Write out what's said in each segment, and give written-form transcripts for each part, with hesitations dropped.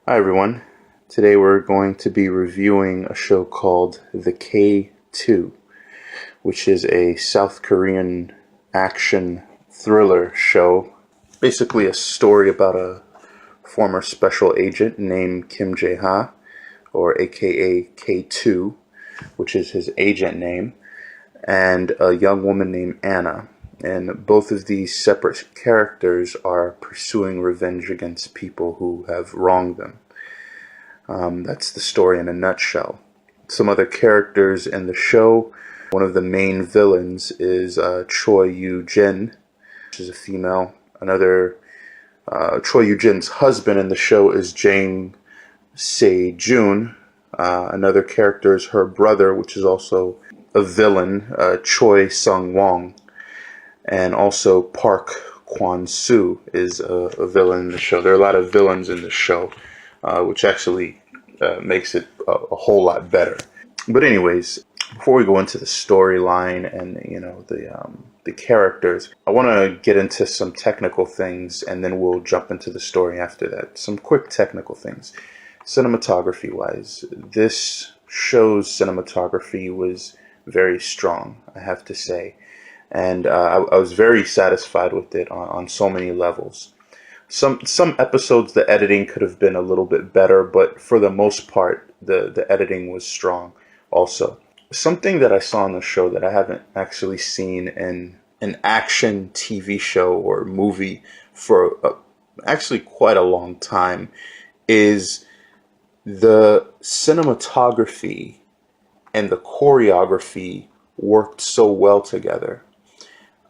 Hi everyone. Today we're going to be reviewing a show called The K2, which is a South Korean action thriller show. Basically a story about a former special agent named Kim Jae-ha, or aka K2, which is his agent name, and a young woman named Anna. And both of these separate characters are pursuing revenge against people who have wronged them. That's the story in a nutshell. Some other characters in the show. One of the main villains is Choi Yoo-jin, which is a female. Another, Choi Yoo-jin's husband in the show is Jang Se-jun. Another character is her brother, which is also a villain, Choi Sung-wong. And also Park Kwon-soo is a villain in the show. There are a lot of villains in the show, which actually makes it a whole lot better. But anyways, before we go into the storyline and the characters, I want to get into some technical things, and then we'll jump into the story after that. Some quick technical things. Cinematography-wise, this show's cinematography was very strong, I have to say. And I was very satisfied with it on so many levels. Some episodes the editing could have been a little bit better, but for the most part the editing was strong also. Something that I saw on the show that I haven't actually seen in an action TV show or movie for actually quite a long time is the cinematography and the choreography worked so well together.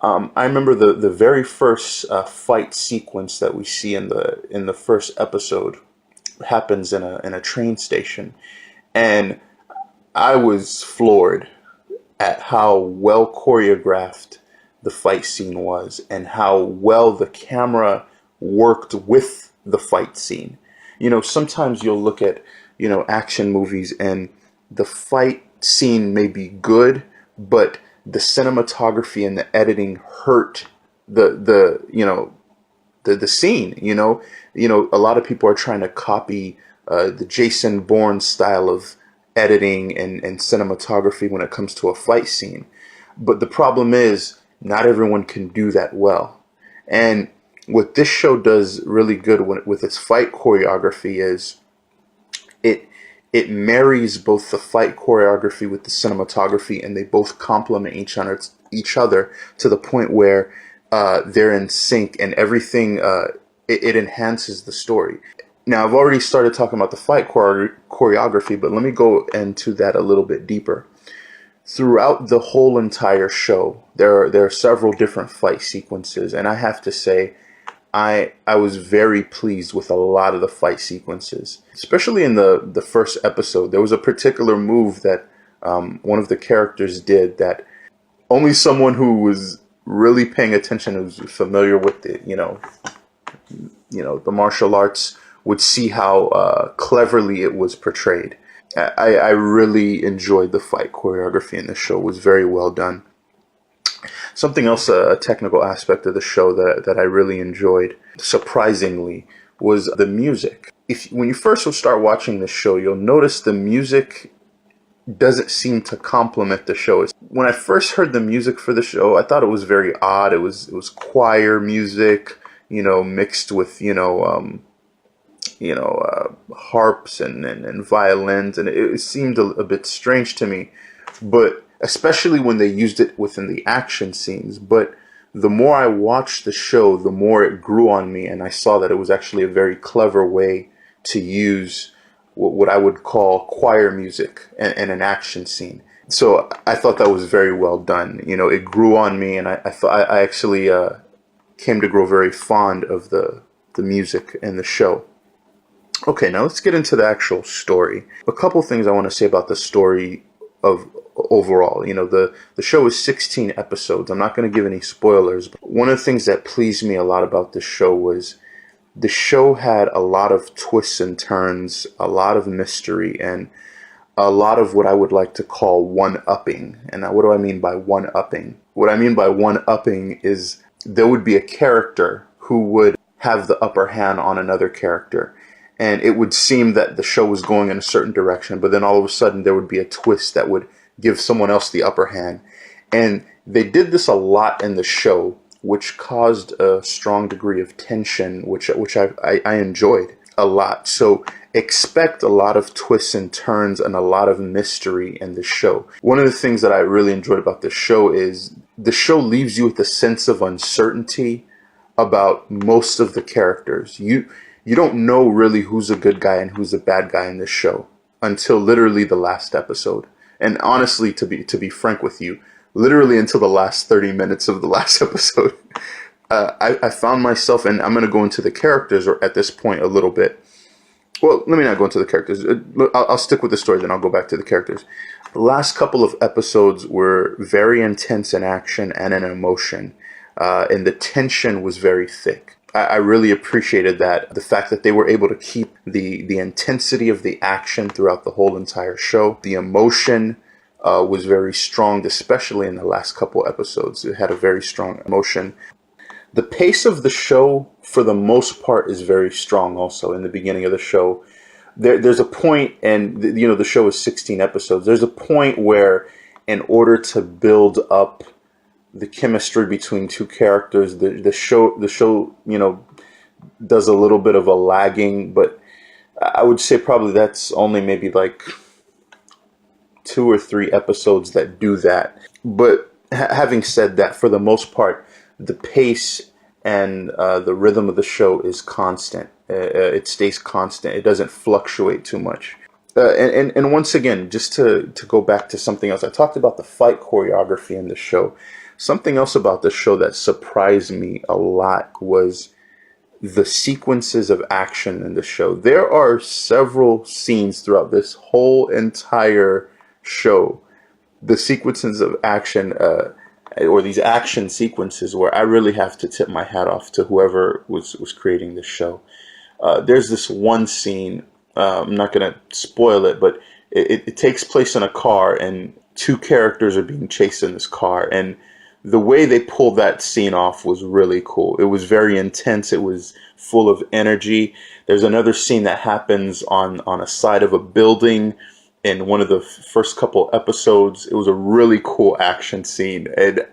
I remember the very first fight sequence that we see in the first episode happens in a train station, and I was floored at how well choreographed the fight scene was and how well the camera worked with the fight scene. Sometimes you'll look at action movies and the fight scene may be good, but the cinematography and the editing hurt the scene. A lot of people are trying to copy the Jason Bourne style of editing and cinematography when it comes to a fight scene. But the problem is not everyone can do that well. And what this show does really good with its fight choreography is it marries both the fight choreography with the cinematography, and they both complement each other to the point where they're in sync, and everything it enhances the story. Now, I've already started talking about the fight choreography, but let me go into that a little bit deeper. Throughout the whole entire show, there are several different fight sequences, and I have to say, I was very pleased with a lot of the fight sequences, especially in the first episode. There was a particular move that one of the characters did that only someone who was really paying attention, who's familiar with the the martial arts, would see how cleverly it was portrayed. I really enjoyed the fight choreography in the show. It was very well done. Something else, a technical aspect of the show that I really enjoyed, surprisingly, was the music. When you first will start watching the show, you'll notice the music doesn't seem to complement the show. When I first heard the music for the show, I thought it was very odd. It was choir music, mixed with harps and violins, and it seemed a bit strange to me. But especially when they used it within the action scenes. But the more I watched the show, the more it grew on me, and I saw that it was actually a very clever way to use what I would call choir music in an action scene. So I thought that was very well done. It grew on me, and I thought I actually came to grow very fond of the music in the show. Okay, now let's get into the actual story. A couple things I want to say about the story of overall. The show is 16 episodes. I'm not going to give any spoilers, but one of the things that pleased me a lot about this show was the show had a lot of twists and turns, a lot of mystery, and a lot of what I would like to call one-upping. And now, what do I mean by one-upping? What I mean by one-upping is there would be a character who would have the upper hand on another character. and it would seem that the show was going in a certain direction, but then all of a sudden there would be a twist that would give someone else the upper hand. And they did this a lot in the show, which caused a strong degree of tension, which I enjoyed a lot. So expect a lot of twists and turns and a lot of mystery in the show. One of the things that I really enjoyed about the show is the show leaves you with a sense of uncertainty about most of the characters. You don't know really who's a good guy and who's a bad guy in this show until literally the last episode. And honestly, to be frank with you, literally until the last 30 minutes of the last episode, I found myself, and I'm going to go into the characters or at this point a little bit. Well, let me not go into the characters. I'll stick with the story, then I'll go back to the characters. The last couple of episodes were very intense in action and in emotion, and the tension was very thick. I really appreciated that. The fact that they were able to keep the intensity of the action throughout the whole entire show. The emotion was very strong, especially in the last couple episodes. It had a very strong emotion. The pace of the show, for the most part, is very strong also. In the beginning of the show, there's a point, and the show is 16 episodes. There's a point where, in order to build up the chemistry between two characters, the show does a little bit of a lagging, but I would say probably that's only maybe like 2 or 3 episodes that do that. But having said that, for the most part, the pace and the rhythm of the show is constant. It stays constant. It doesn't fluctuate too much. And once again, just to go back to something else, I talked about the fight choreography in the show. Something else about the show that surprised me a lot was the sequences of action in the show. There are several scenes throughout this whole entire show, the sequences of action, or these action sequences, where I really have to tip my hat off to whoever was creating this show. There's this one scene, I'm not going to spoil it, but it takes place in a car, and 2 characters are being chased in this car, and the way they pulled that scene off was really cool. It was very intense. It was full of energy. There's another scene that happens on a side of a building in one of the first couple episodes. It was a really cool action scene, and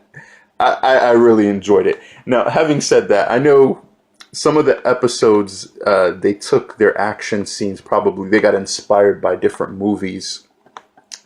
I really enjoyed it. Now, having said that, I know some of the episodes, they took their action scenes, probably they got inspired by different movies.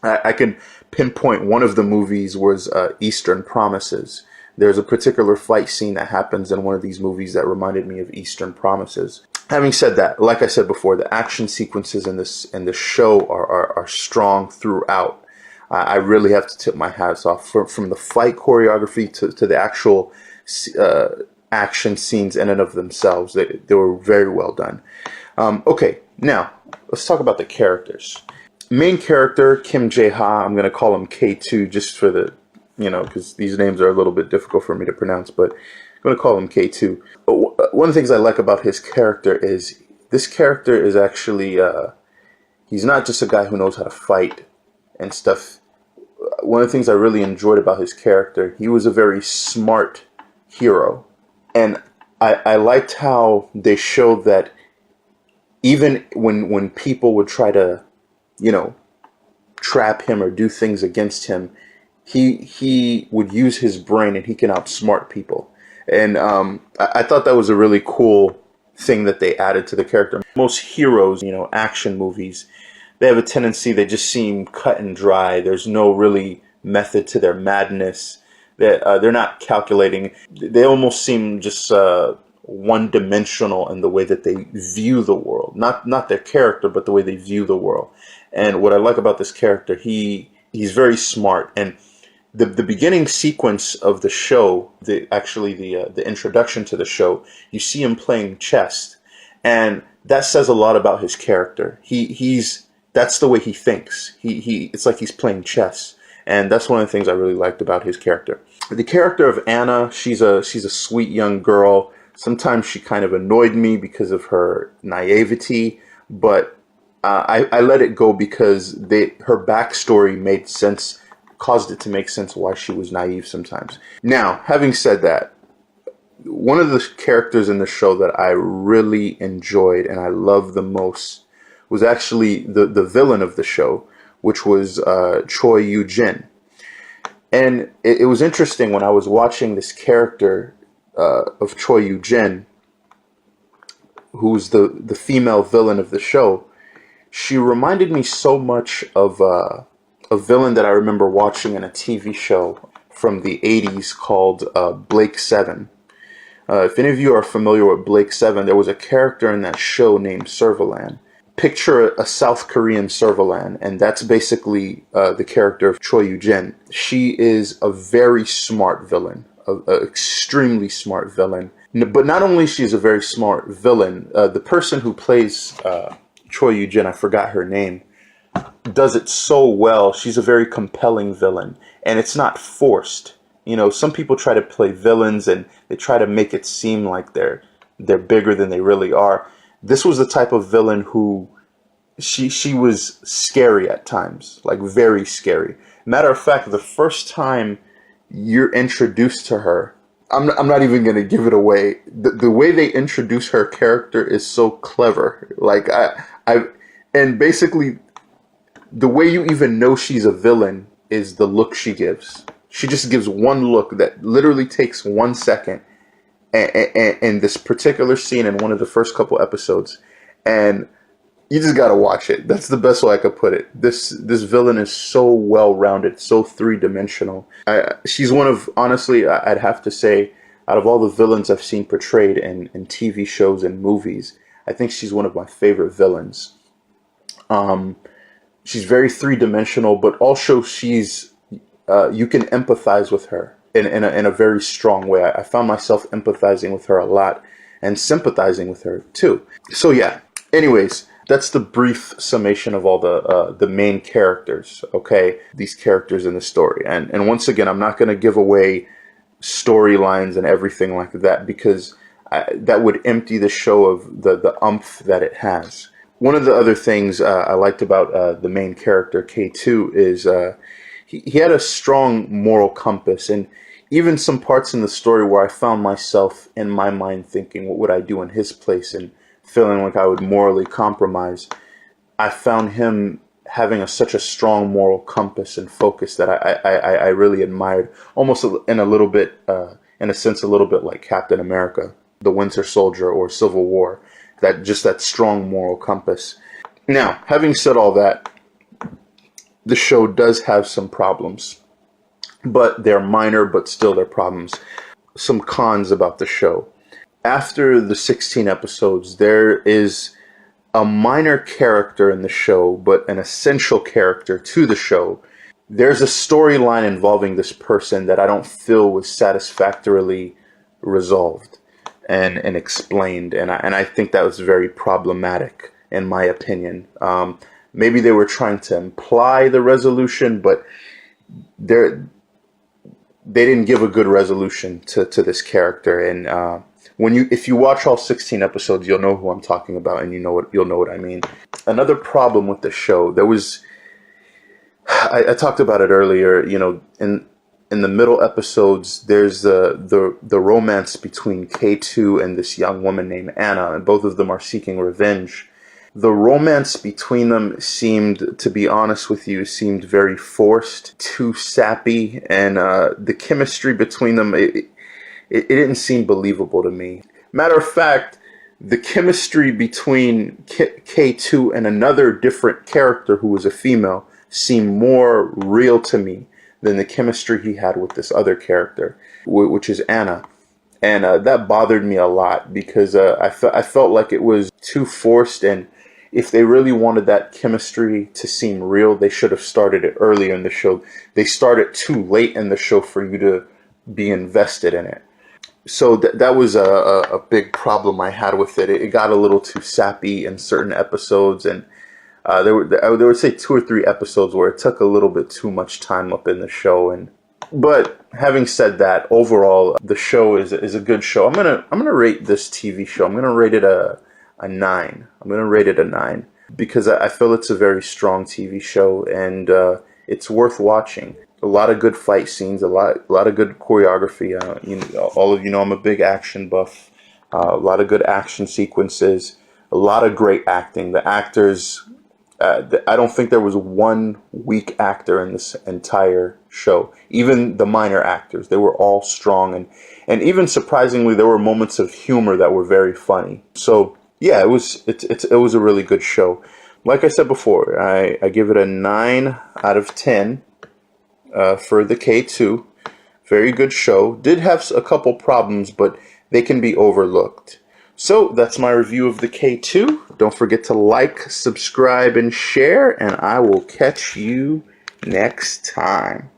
I can pinpoint one of the movies was Eastern Promises. There's a particular fight scene that happens in one of these movies that reminded me of Eastern Promises. Having said that, like I said before, the action sequences in this show are strong throughout. I really have to tip my hats off from the fight choreography to the actual action scenes in and of themselves. They were very well done. Okay, now let's talk about the characters. Main character, Kim Jae-ha, I'm going to call him K2 just for the, because these names are a little bit difficult for me to pronounce, but I'm going to call him K2. One of the things I like about his character is this character is actually, he's not just a guy who knows how to fight and stuff. One of the things I really enjoyed about his character, he was a very smart hero. And I liked how they showed that even when people would try to, trap him or do things against him, he would use his brain and he can outsmart people. And I thought that was a really cool thing that they added to the character. Most heroes, action movies, they have a tendency, they just seem cut and dry. There's no really method to their madness. They're not calculating. They almost seem just one-dimensional in the way that they view the world. Not their character, but the way they view the world. And what I like about this character, he's very smart. And the beginning sequence of the show, the introduction to the show, you see him playing chess, and that says a lot about his character. That's the way he thinks. It's like he's playing chess, and that's one of the things I really liked about his character. The character of Anna, she's a sweet young girl. Sometimes she kind of annoyed me because of her naivety, but I let it go because her backstory made sense, caused it to make sense why she was naive sometimes. Now, having said that, one of the characters in the show that I really enjoyed and I loved the most was actually the villain of the show, which was Choi Yu-jin. And it was interesting when I was watching this character of Choi Yu-jin, who's the female villain of the show. She reminded me so much of a villain that I remember watching in a TV show from the 80s called Blake 7. If any of you are familiar with Blake 7, there was a character in that show named Servalan. Picture a South Korean Servalan, and that's basically the character of Choi Yu-jin. She is a very smart villain, an extremely smart villain. But not only she is a very smart villain, the person who plays Choi Yu-jin, I forgot her name, does it so well. She's a very compelling villain, and it's not forced. You know, some people try to play villains and they try to make it seem like they're bigger than they really are. This was the type of villain who she was scary at times, like very scary. Matter of fact, the first time you're introduced to her, I'm not even gonna give it away. The way they introduce her character is so clever. Like and basically the way you even know she's a villain is the look she gives. She just gives one look that literally takes 1 second, and this particular scene in one of the first couple episodes, and you just gotta watch it. That's the best way I could put it. This villain is so well rounded, so three-dimensional. She's one of, honestly, I'd have to say, out of all the villains I've seen portrayed in TV shows and movies, I think she's one of my favorite villains. She's very three-dimensional, but also she's you can empathize with her in a very strong way. I found myself empathizing with her a lot and sympathizing with her too. So yeah. Anyways, that's the brief summation of all the main characters. Okay, these characters in the story, and once again, I'm not going to give away storylines and everything like that because that would empty the show of the umph that it has. One of the other things I liked about the main character K2 is he had a strong moral compass, and even some parts in the story where I found myself in my mind thinking, what would I do in his place, and feeling like I would morally compromise. I found him having such a strong moral compass and focus that I really admired, almost in a little bit, in a sense, a little bit like Captain America, the Winter Soldier, or Civil War. That strong moral compass. Now, having said all that, the show does have some problems, but they're minor, but still they're problems. Some cons about the show. After the 16 episodes, there is a minor character in the show, but an essential character to the show. There's a storyline involving this person that I don't feel was satisfactorily resolved and explained, and I think that was very problematic in my opinion. Maybe they were trying to imply the resolution, but they didn't give a good resolution to this character. And if you watch all 16 episodes, you'll know who I'm talking about, and you'll know what I mean. Another problem with the show, I talked about it earlier. You know, in the middle episodes, there's the romance between K2 and this young woman named Anna, and both of them are seeking revenge. The romance between them seemed, to be honest with you, seemed very forced, too sappy, and the chemistry between them, it didn't seem believable to me. Matter of fact, the chemistry between K2 and another different character who was a female seemed more real to me than the chemistry he had with this other character, which is Anna. And that bothered me a lot because I felt like it was too forced, and if they really wanted that chemistry to seem real, they should have started it earlier in the show. They started too late in the show for you to be invested in it. So that was a big problem I had with it. It got a little too sappy in certain episodes, and there would say 2 or 3 episodes where it took a little bit too much time up in the show. But having said that, overall the show is a good show. I'm gonna rate this TV show. I'm gonna rate it a 9. I'm gonna rate it a 9 because I feel it's a very strong TV show, and it's worth watching. A lot of good fight scenes, a lot of good choreography. All of you know I'm a big action buff. A lot of good action sequences, a lot of great acting. The actors, I don't think there was one weak actor in this entire show. Even the minor actors, they were all strong, and even surprisingly, there were moments of humor that were very funny. So yeah, it was a really good show. Like I said before, I give it a 9 out of 10 for the K2. Very good show. Did have a couple problems, but they can be overlooked. So that's my review of the K2. Don't forget to like, subscribe, and share, and I will catch you next time.